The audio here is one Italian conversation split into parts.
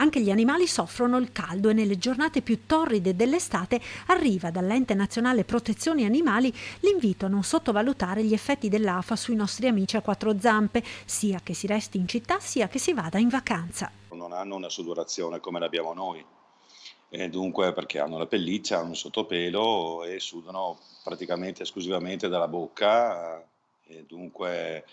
Anche gli animali soffrono il caldo e nelle giornate più torride dell'estate arriva dall'Ente Nazionale Protezione Animali l'invito a non sottovalutare gli effetti dell'afa sui nostri amici a quattro zampe, sia che si resti in città sia che si vada in vacanza. Non hanno una sudorazione come l'abbiamo noi, e dunque perché hanno la pelliccia, hanno il sottopelo e sudano praticamente esclusivamente dalla bocca, e dunque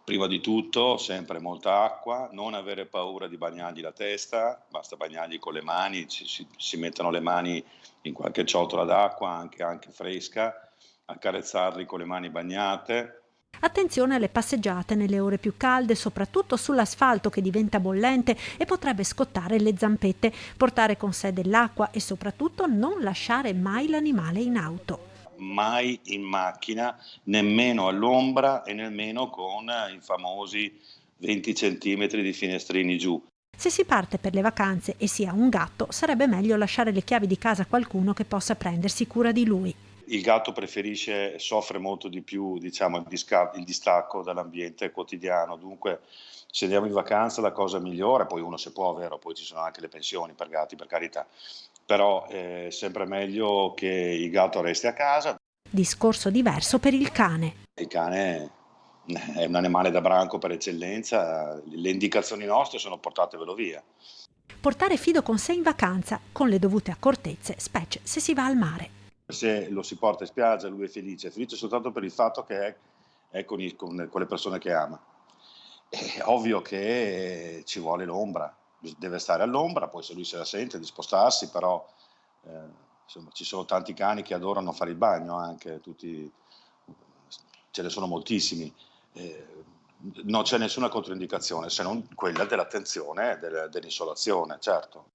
prima di tutto sempre molta acqua, non avere paura di bagnargli la testa, basta bagnargli con le mani, si mettono le mani in qualche ciotola d'acqua, anche fresca, accarezzarli con le mani bagnate. Attenzione alle passeggiate nelle ore più calde, soprattutto sull'asfalto che diventa bollente e potrebbe scottare le zampette, portare con sé dell'acqua e soprattutto non lasciare mai l'animale in auto. Mai in macchina, nemmeno all'ombra e nemmeno con i famosi 20 centimetri di finestrini giù. Se si parte per le vacanze e si ha un gatto, sarebbe meglio lasciare le chiavi di casa a qualcuno che possa prendersi cura di lui. Il gatto soffre molto di più, diciamo, il distacco dall'ambiente quotidiano, dunque se andiamo in vacanza la cosa migliore, poi uno se può, vero, poi ci sono anche le pensioni per gatti, per carità, però è sempre meglio che il gatto resti a casa. Discorso diverso per il cane. Il cane è un animale da branco per eccellenza, le indicazioni nostre sono portatevelo via. Portare Fido con sé in vacanza, con le dovute accortezze, specie se si va al mare. Se lo si porta in spiaggia lui è felice soltanto per il fatto che è con le persone che ama. È ovvio che ci vuole l'ombra, deve stare all'ombra, poi se lui se la sente di spostarsi, però insomma ci sono tanti cani che adorano fare il bagno anche, tutti, ce ne sono moltissimi. Non c'è nessuna controindicazione se non quella dell'attenzione, dell'isolazione, certo.